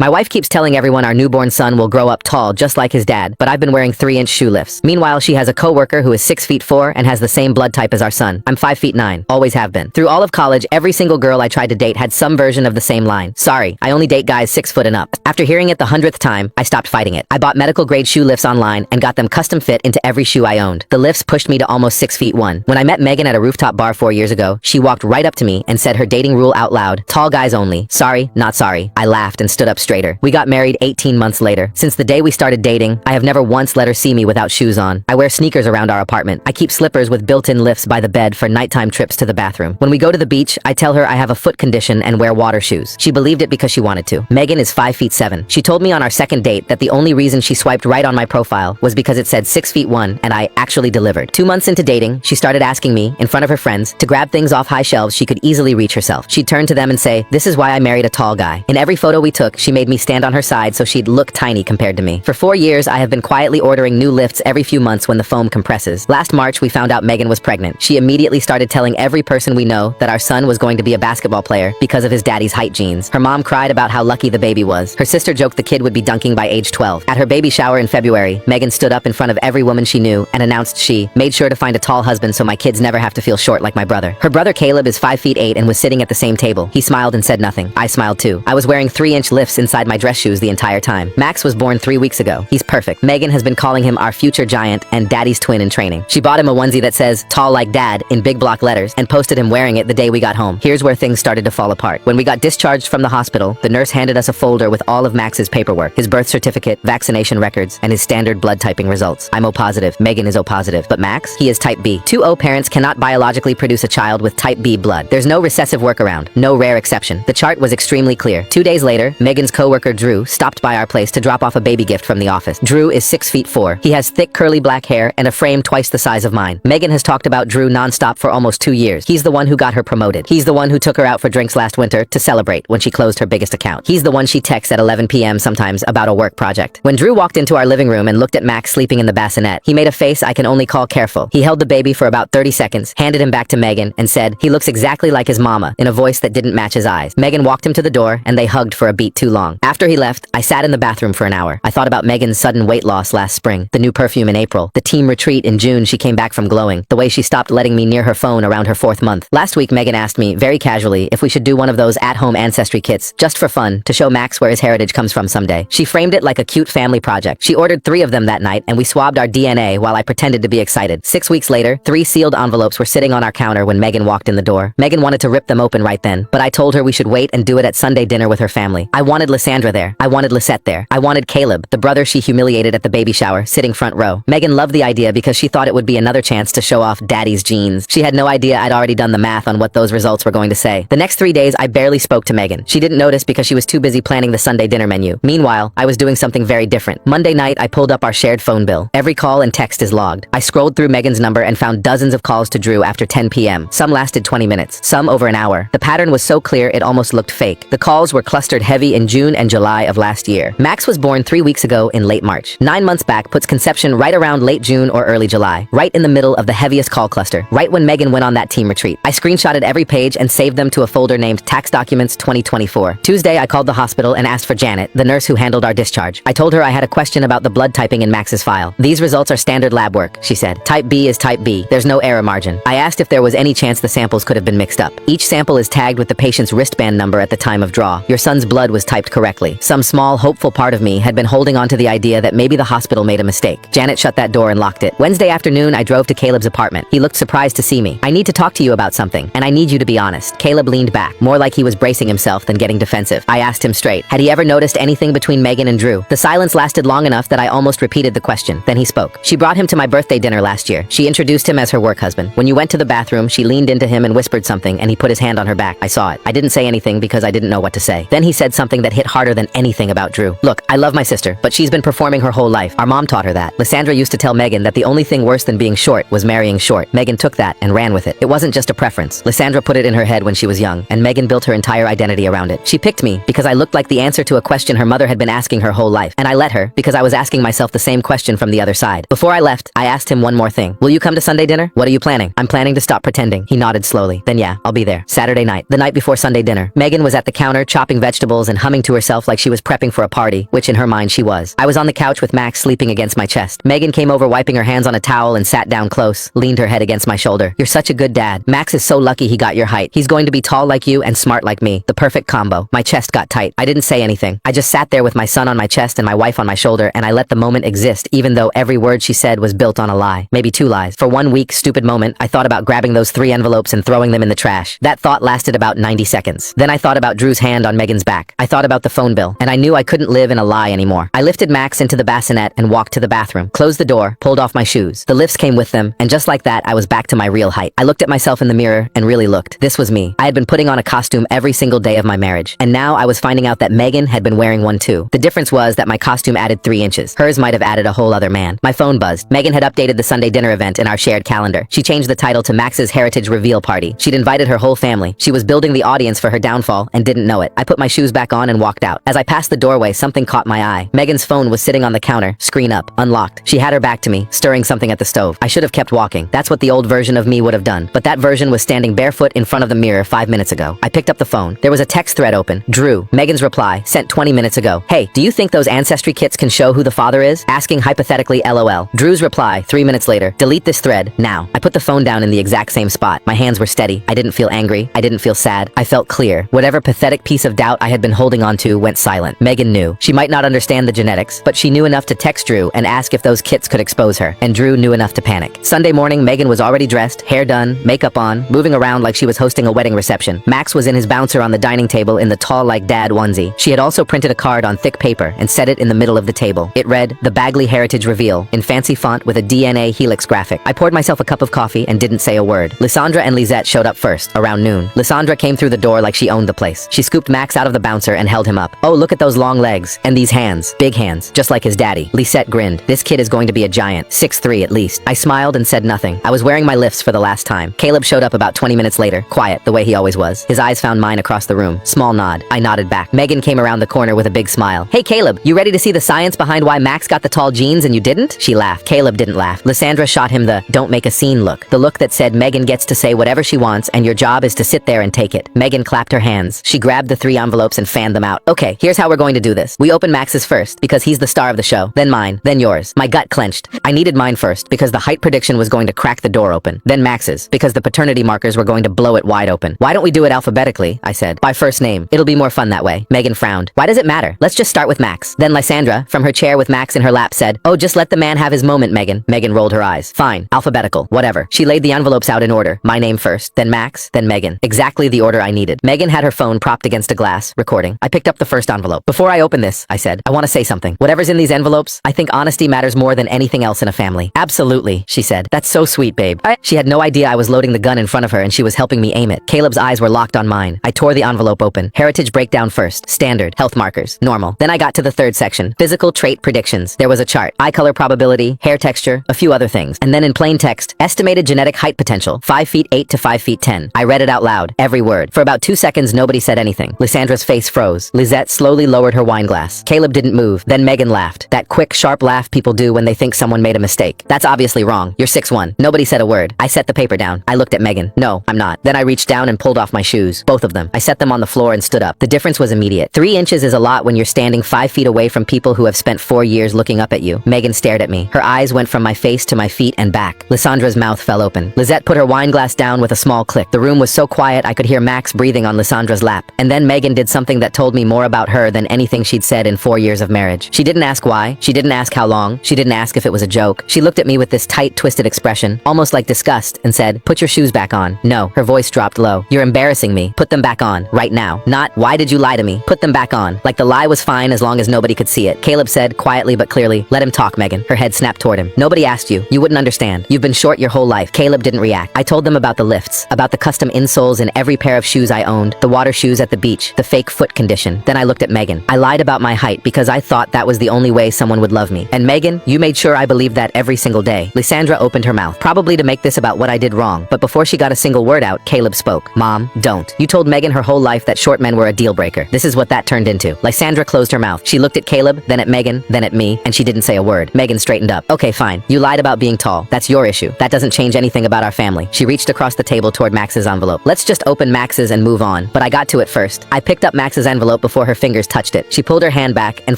My wife keeps telling everyone our newborn son will grow up tall just like his dad, but I've been wearing 3-inch shoe lifts. Meanwhile, she has a coworker who is 6'4" and has the same blood type as our son. I'm 5'9", always have been. Through all of college, every single girl I tried to date had some version of the same line. Sorry, I only date guys 6 foot and up. After hearing it the 100th time, I stopped fighting it. I bought medical grade shoe lifts online and got them custom fit into every shoe I owned. The lifts pushed me to almost 6'1". When I met Megan at a rooftop bar 4 years ago, she walked right up to me and said her dating rule out loud: tall guys only. Sorry, not sorry. I laughed and stood up straighter. We got married 18 months later. Since the day we started dating, I have never once let her see me without shoes on. I wear sneakers around our apartment. I keep slippers with built-in lifts by the bed for nighttime trips to the bathroom. When we go to the beach, I tell her I have a foot condition and wear water shoes. She believed it because she wanted to. Megan is 5'7". She told me on our second date that the only reason she swiped right on my profile was because it said 6'1", and I actually delivered. 2 months into dating, she started asking me, in front of her friends, to grab things off high shelves she could easily reach herself. She'd turn to them and say, "This is why I married a tall guy." In every photo we took, she made me stand on her side so she'd look tiny compared to me. For 4 years, I have been quietly ordering new lifts every few months when the foam compresses. Last March, we found out Megan was pregnant. She immediately started telling every person we know that our son was going to be a basketball player because of his daddy's height genes. Her mom cried about how lucky the baby was. Her sister joked the kid would be dunking by age 12. At her baby shower in February, Megan stood up in front of every woman she knew and announced she made sure to find a tall husband so my kids never have to feel short like my brother. Her brother Caleb is 5'8" and was sitting at the same table. He smiled and said nothing. I smiled too. I was wearing 3-inch lifts inside my dress shoes the entire time. Max was born 3 weeks ago. He's perfect. Megan has been calling him our future giant and daddy's twin in training. She bought him a onesie that says "tall like dad" in big block letters and posted him wearing it the day we got home. Here's where things started to fall apart. When we got discharged from the hospital, the nurse handed us a folder with all of Max's paperwork: his birth certificate, vaccination records, and his standard blood typing results. I'm O positive. Megan is O positive. But Max? He is type B. 2 O parents cannot biologically produce a child with type B blood. There's no recessive workaround. No rare exception. The chart was extremely clear. 2 days later, Megan's coworker Drew stopped by our place to drop off a baby gift from the office. Drew is 6'4". He has thick curly black hair and a frame twice the size of mine. Megan has talked about Drew nonstop for almost 2 years. He's the one who got her promoted. He's the one who took her out for drinks last winter to celebrate when she closed her biggest account. He's the one she texts at 11 p.m. sometimes about a work project. When Drew walked into our living room and looked at Max sleeping in the bassinet, he made a face I can only call careful. He held the baby for about 30 seconds, handed him back to Megan, and said, "He looks exactly like his mama," in a voice that didn't match his eyes. Megan walked him to the door, and they hugged for a beat too long. After he left, I sat in the bathroom for an hour. I thought about Megan's sudden weight loss last spring, the new perfume in April, the team retreat in June she came back from glowing, the way she stopped letting me near her phone around her 4th month. Last week, Megan asked me, very casually, if we should do one of those at-home ancestry kits, just for fun, to show Max where his heritage comes from someday. She framed it like a cute family project. She ordered 3 of them that night, and we swabbed our DNA while I pretended to be excited. 6 weeks later, 3 sealed envelopes were sitting on our counter when Megan walked in the door. Megan wanted to rip them open right then, but I told her we should wait and do it at Sunday dinner with her family. I wanted Lysandra there. I wanted Lisette there. I wanted Caleb, the brother she humiliated at the baby shower, sitting front row. Megan loved the idea because she thought it would be another chance to show off daddy's genes. She had no idea I'd already done the math on what those results were going to say. The next 3 days, I barely spoke to Megan. She didn't notice because she was too busy planning the Sunday dinner menu. Meanwhile, I was doing something very different. Monday night, I pulled up our shared phone bill. Every call and text is logged. I scrolled through Megan's number and found dozens of calls to Drew after 10 p.m. Some lasted 20 minutes, some over an hour. The pattern was so clear it almost looked fake. The calls were clustered heavy in June and July of last year. Max was born 3 weeks ago in late March. 9 months back puts conception right around late June or early July, right in the middle of the heaviest call cluster, right when Megan went on that team retreat. I screenshotted every page and saved them to a folder named Tax Documents 2024. Tuesday, I called the hospital and asked for Janet, the nurse who handled our discharge. I told her I had a question about the blood typing in Max's file. "These results are standard lab work," she said. "Type B is type B. There's no error margin." I asked if there was any chance the samples could have been mixed up. Each sample is tagged with the patient's wristband number at the time of draw. Your son's blood was typed correctly. Some small, hopeful part of me had been holding on to the idea that maybe the hospital made a mistake. Janet shut that door and locked it. Wednesday afternoon, I drove to Caleb's apartment. He looked surprised to see me. "I need to talk to you about something, and I need you to be honest." Caleb leaned back, more like he was bracing himself than getting defensive. I asked him straight. Had he ever noticed anything between Megan and Drew? The silence lasted long enough that I almost repeated the question. Then he spoke. "She brought him to my birthday dinner last year. She introduced him as her work husband. When you went to the bathroom, she leaned into him and whispered something, and he put his hand on her back. I saw it. I didn't say anything because I didn't know what to say. Then he said something that hit harder than anything about Drew. Look, I love my sister, but she's been performing her whole life. Our mom taught her that. Lysandra used to tell Megan that the only thing worse than being short was marrying short. Megan took that and ran with it. It wasn't just a preference. Lysandra put it in her head when she was young, and Megan built her entire identity around it. She picked me because I looked like the answer to a question her mother had been asking her whole life, and I let her because I was asking myself the same question from the other side. Before I left, I asked him one more thing. "Will you come to Sunday dinner?" "What are you planning?" "I'm planning to stop pretending." He nodded slowly. "Then yeah, I'll be there." Saturday night, the night before Sunday dinner, Megan was at the counter chopping vegetables and humming to to herself like she was prepping for a party, which in her mind she was. I was on the couch with Max sleeping against my chest. Megan came over wiping her hands on a towel and sat down close, leaned her head against my shoulder. You're such a good dad. Max is so lucky he got your height. He's going to be tall like you and smart like me. The perfect combo. My chest got tight. I didn't say anything. I just sat there with my son on my chest and my wife on my shoulder, and I let the moment exist, even though every word she said was built on a lie. Maybe 2 lies. For one weak, stupid moment, I thought about grabbing those 3 envelopes and throwing them in the trash. That thought lasted about 90 seconds. Then I thought about Drew's hand on Megan's back. I thought about the phone bill, and I knew I couldn't live in a lie anymore. I lifted Max into the bassinet and walked to the bathroom, closed the door, pulled off my shoes. The lifts came with them, and just like that, I was back to my real height. I looked at myself in the mirror and really looked. This was me. I had been putting on a costume every single day of my marriage, and now I was finding out that Megan had been wearing one too. The difference was that my costume added 3 inches. Hers might have added a whole other man. My phone buzzed. Megan had updated the Sunday dinner event in our shared calendar. She changed the title to Max's Heritage Reveal Party. She'd invited her whole family. She was building the audience for her downfall and didn't know it. I put my shoes back on and walked out. As I passed the doorway, something caught my eye. Megan's phone was sitting on the counter, screen up, unlocked. She had her back to me, stirring something at the stove. I should have kept walking. That's what the old version of me would have done. But that version was standing barefoot in front of the mirror 5 minutes ago. I picked up the phone. There was a text thread open. Drew, Megan's reply, sent 20 minutes ago. Hey, do you think those ancestry kits can show who the father is? Asking hypothetically LOL. Drew's reply, 3 minutes later, delete this thread, now. I put the phone down in the exact same spot. My hands were steady. I didn't feel angry. I didn't feel sad. I felt clear. Whatever pathetic piece of doubt I had been holding on to went silent. Megan knew. She might not understand the genetics, but she knew enough to text Drew and ask if those kits could expose her, and Drew knew enough to panic. Sunday morning, Megan was already dressed, hair done, makeup on, moving around like she was hosting a wedding reception. Max was in his bouncer on the dining table in the tall like dad onesie. She had also printed a card on thick paper and set it in the middle of the table. It read, The Bagley Heritage Reveal, in fancy font with a DNA helix graphic. I poured myself a cup of coffee and didn't say a word. Lysandra and Lisette showed up first, around noon. Lysandra came through the door like she owned the place. She scooped Max out of the bouncer and held him up. Oh, look at those long legs. And these hands. Big hands. Just like his daddy. Lisette grinned. This kid is going to be a giant. 6'3" at least. I smiled and said nothing. I was wearing my lifts for the last time. Caleb showed up about 20 minutes later, quiet, the way he always was. His eyes found mine across the room. Small nod. I nodded back. Megan came around the corner with a big smile. Hey Caleb, you ready to see the science behind why Max got the tall jeans and you didn't? She laughed. Caleb didn't laugh. Lysandra shot him the don't make a scene look. The look that said Megan gets to say whatever she wants and your job is to sit there and take it. Megan clapped her hands. She grabbed the 3 envelopes and fanned them out. Okay, here's how we're going to do this. We open Max's first because he's the star of the show. Then mine. Then yours. My gut clenched. I needed mine first because the height prediction was going to crack the door open. Then Max's because the paternity markers were going to blow it wide open. Why don't we do it alphabetically? I said. By first name. It'll be more fun that way. Megan frowned. Why does it matter? Let's just start with Max. Then Lysandra, from her chair with Max in her lap, said, Oh, just let the man have his moment, Megan. Megan rolled her eyes. Fine. Alphabetical. Whatever. She laid the envelopes out in order. My name first. Then Max. Then Megan. Exactly the order I needed. Megan had her phone propped against a glass, recording. I picked up the first envelope. Before I open this, I said, I want to say something. Whatever's in these envelopes, I think honesty matters more than anything else in a family. Absolutely, she said. That's so sweet, babe. She had no idea I was loading the gun in front of her and she was helping me aim it. Caleb's eyes were locked on mine. I tore the envelope open. Heritage breakdown first. Standard. Health markers. Normal. Then I got to the third section. Physical trait predictions. There was a chart. Eye color probability, hair texture, a few other things. And then in plain text, estimated genetic height potential, 5'8" to 5'10". I read it out loud. Every word. For about 2 seconds, nobody said anything. Lysandra's face froze. Lisette slowly lowered her wine glass. Caleb didn't move. Then Megan laughed. That quick, sharp laugh people do when they think someone made a mistake. That's obviously wrong. You're 6'1". Nobody said a word. I set the paper down. I looked at Megan. No, I'm not. Then I reached down and pulled off my shoes. Both of them. I set them on the floor and stood up. The difference was immediate. 3 inches is a lot when you're standing 5 feet away from people who have spent 4 years looking up at you. Megan stared at me. Her eyes went from my face to my feet and back. Lysandra's mouth fell open. Lisette put her wine glass down with a small click. The room was so quiet I could hear Max breathing on Lysandra's lap. And then Megan did something that told me more about her than anything she'd said in 4 years of marriage. She didn't ask why. She didn't ask how long. She didn't ask if it was a joke. She looked at me with this tight, twisted expression, almost like disgust, and said, Put your shoes back on. No. Her voice dropped low. You're embarrassing me. Put them back on. Right now. Not, why did you lie to me? Put them back on. Like the lie was fine as long as nobody could see it. Caleb said, quietly but clearly, Let him talk, Megan. Her head snapped toward him. Nobody asked you. You wouldn't understand. You've been short your whole life. Caleb didn't react. I told them about the lifts, about the custom insoles in every pair of shoes I owned, the water shoes at the beach, the fake foot condition. Then I looked at Megan. I lied about my height because I thought that was the only way someone would love me. And Megan, you made sure I believed that every single day. Lysandra opened her mouth, probably to make this about what I did wrong, but before she got a single word out, Caleb spoke. Mom, don't. You told Megan her whole life that short men were a deal breaker. This is what that turned into. Lysandra closed her mouth. She looked at Caleb, then at Megan, then at me, and she didn't say a word. Megan straightened up. Okay, fine. You lied about being tall. That's your issue. That doesn't change anything about our family. She reached across the table toward Max's envelope. Let's just open Max's and move on. But I got to it first. I picked up Max's envelope envelope before her fingers touched it. She pulled her hand back, and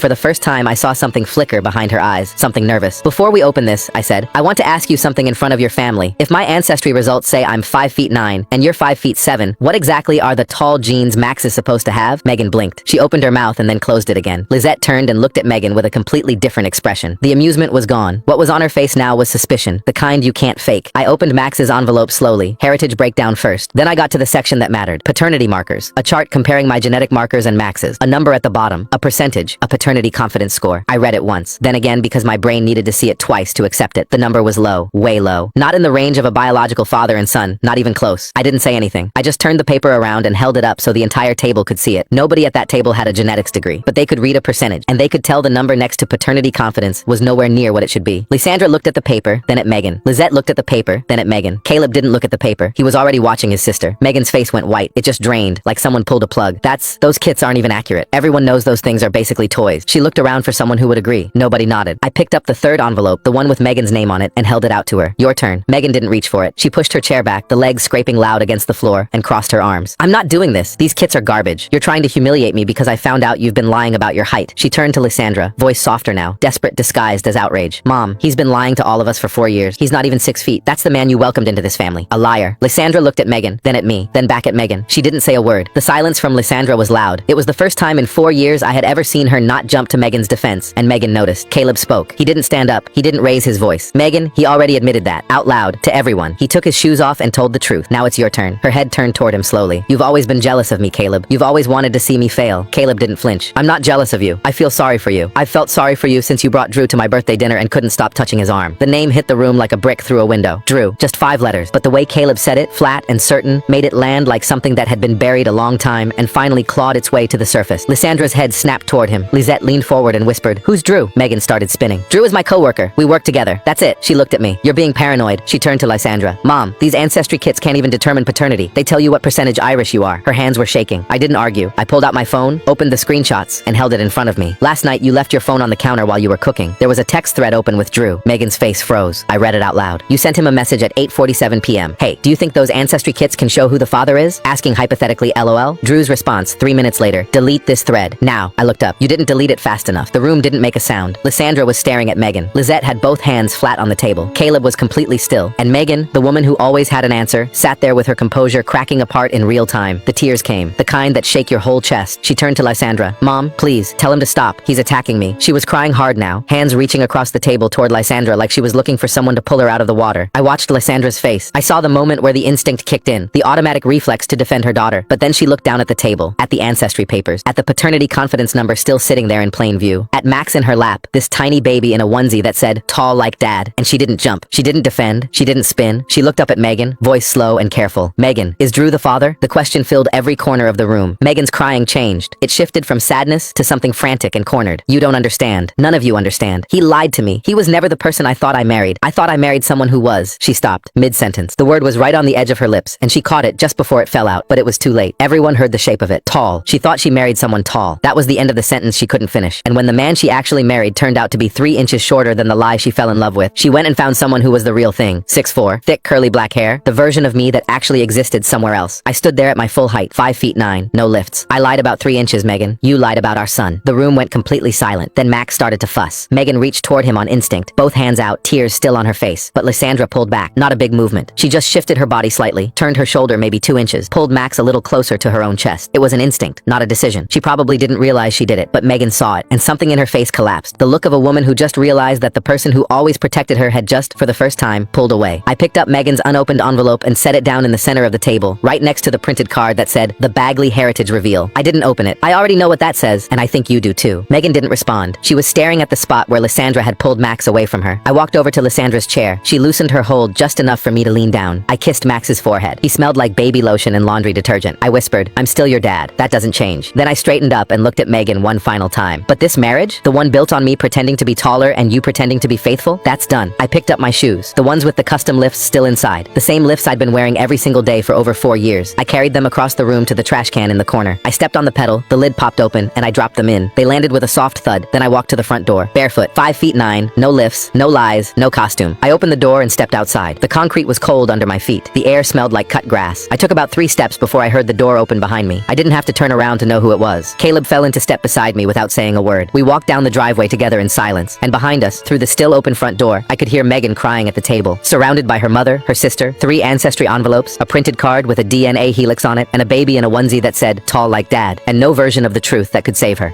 for the first time I saw something flicker behind her eyes, something nervous. Before we open this, I said, I want to ask you something in front of your family. If my ancestry results say I'm 5 feet 9 and you're 5 feet 7, what exactly are the tall genes Max is supposed to have? Megan blinked. She opened her mouth and then closed it again. Lizette turned and looked at Megan with a completely different expression. The amusement was gone. What was on her face now was suspicion, the kind you can't fake. I opened Max's envelope slowly. Heritage breakdown first. Then I got to the section that mattered. Paternity markers. A chart comparing my genetic markers and Max's. A number at the bottom. A percentage. A paternity confidence score. I read it once. Then again because my brain needed to see it twice to accept it. The number was low. Way low. Not in the range of a biological father and son. Not even close. I didn't say anything. I just turned the paper around and held it up so the entire table could see it. Nobody at that table had a genetics degree, but they could read a percentage, and they could tell the number next to paternity confidence was nowhere near what it should be. Lysandra looked at the paper, then at Megan. Lizette looked at the paper, then at Megan. Caleb didn't look at the paper. He was already watching his sister. Megan's face went white. It just drained, like someone pulled a plug. Those kits aren't even accurate. Everyone knows those things are basically toys. She looked around for someone who would agree. Nobody nodded. I picked up the third envelope, the one with Megan's name on it, and held it out to her. Your turn. Megan didn't reach for it. She pushed her chair back, the legs scraping loud against the floor, and crossed her arms. I'm not doing this. These kits are garbage. You're trying to humiliate me because I found out you've been lying about your height. She turned to Lysandra, voice softer now, desperate disguised as outrage. Mom, he's been lying to all of us for 4 years. He's not even 6 feet. That's the man you welcomed into this family. A liar. Lysandra looked at Megan, then at me, then back at Megan. She didn't say a word. The silence from Lysandra was loud. It was the first time in 4 years I had ever seen her not jump to Megan's defense, and Megan noticed. Caleb spoke. He didn't stand up. He didn't raise his voice. Megan, he already admitted that, out loud, to everyone. He took his shoes off and told the truth. Now it's your turn. Her head turned toward him slowly. You've always been jealous of me, Caleb. You've always wanted to see me fail. Caleb didn't flinch. I'm not jealous of you. I feel sorry for you. I've felt sorry for you since you brought Drew to my birthday dinner and couldn't stop touching his arm. The name hit the room like a brick through a window. Drew. Just 5 letters. But the way Caleb said it, flat and certain, made it land like something that had been buried a long time and finally clawed its way to the surface. Lysandra's head snapped toward him. Lisette leaned forward and whispered, Who's Drew? Megan started spinning. Drew is my coworker. We work together. That's it. She looked at me. You're being paranoid. She turned to Lysandra. Mom, these ancestry kits can't even determine paternity. They tell you what percentage Irish you are. Her hands were shaking. I didn't argue. I pulled out my phone, opened the screenshots, and held it in front of me. Last night, you left your phone on the counter while you were cooking. There was a text thread open with Drew. Megan's face froze. I read it out loud. You sent him a message at 8:47 p.m. Hey, do you think those ancestry kits can show who the father is? Asking hypothetically LOL. Drew's response, 3 minutes later. Delete this thread. Now. I looked up. You didn't delete it fast enough. The room didn't make a sound. Lysandra was staring at Megan. Lizette had both hands flat on the table. Caleb was completely still. And Megan, the woman who always had an answer, sat there with her composure cracking apart in real time. The tears came. The kind that shake your whole chest. She turned to Lysandra. Mom, please, tell him to stop. He's attacking me. She was crying hard now, hands reaching across the table toward Lysandra like she was looking for someone to pull her out of the water. I watched Lysandra's face. I saw the moment where the instinct kicked in, the automatic reflex to defend her daughter. But then she looked down at the table, at the ancestry papers, at the paternity confidence number still sitting there in plain view, at Max in her lap, this tiny baby in a onesie that said, tall like dad. And she didn't jump. She didn't defend. She didn't spin. She looked up at Megan, voice slow and careful. Megan, is Drew the father? The question filled every corner of the room. Megan's crying changed. It shifted from sadness to something frantic and cornered. You don't understand. None of you understand. He lied to me. He was never the person I thought I married. I thought I married someone who was. She stopped, mid-sentence. The word was right on the edge of her lips, and she caught it just before it fell out, but it was too late. Everyone heard the shape of it. Tall. She thought she married someone tall. That was the end of the sentence she couldn't finish. And when the man she actually married turned out to be 3 inches shorter than the lie she fell in love with, she went and found someone who was the real thing. 6'4", thick curly black hair, the version of me that actually existed somewhere else. I stood there at my full height, 5 feet 9, no lifts. I lied about 3 inches, Megan. You lied about our son. The room went completely silent. Then Max started to fuss. Megan reached toward him on instinct, both hands out, tears still on her face. But Lysandra pulled back. Not a big movement. She just shifted her body slightly, turned her shoulder maybe 2 inches, pulled Max a little closer to her own chest. It was an instinct, not a decision. She probably didn't realize she did it, but Megan saw it, and something in her face collapsed. The look of a woman who just realized that the person who always protected her had just, for the first time, pulled away. I picked up Megan's unopened envelope and set it down in the center of the table, right next to the printed card that said, The Bagley Heritage Reveal. I didn't open it. I already know what that says, and I think you do too. Megan didn't respond. She was staring at the spot where Lysandra had pulled Max away from her. I walked over to Lysandra's chair. She loosened her hold just enough for me to lean down. I kissed Max's forehead. He smelled like baby lotion and laundry detergent. I whispered, I'm still your dad. That doesn't change. Then I straightened up and looked at Megan one final time. But this marriage, the one built on me pretending to be taller and you pretending to be faithful, that's done. I picked up my shoes, the ones with the custom lifts still inside. The same lifts I'd been wearing every single day for over 4 years. I carried them across the room to the trash can in the corner. I stepped on the pedal, the lid popped open, and I dropped them in. They landed with a soft thud. Then I walked to the front door. Barefoot, 5 feet 9, no lifts, no lies, no costume. I opened the door and stepped outside. The concrete was cold under my feet. The air smelled like cut grass. I took about 3 steps before I heard the door open behind me. I didn't have to turn around to know who it was. Caleb fell into step beside me without saying a word. We walked down the driveway together in silence, and behind us, through the still open front door, I could hear Megan crying at the table, surrounded by her mother, her sister, 3 ancestry envelopes, a printed card with a DNA helix on it, and a baby in a onesie that said, "Tall like Dad," and no version of the truth that could save her.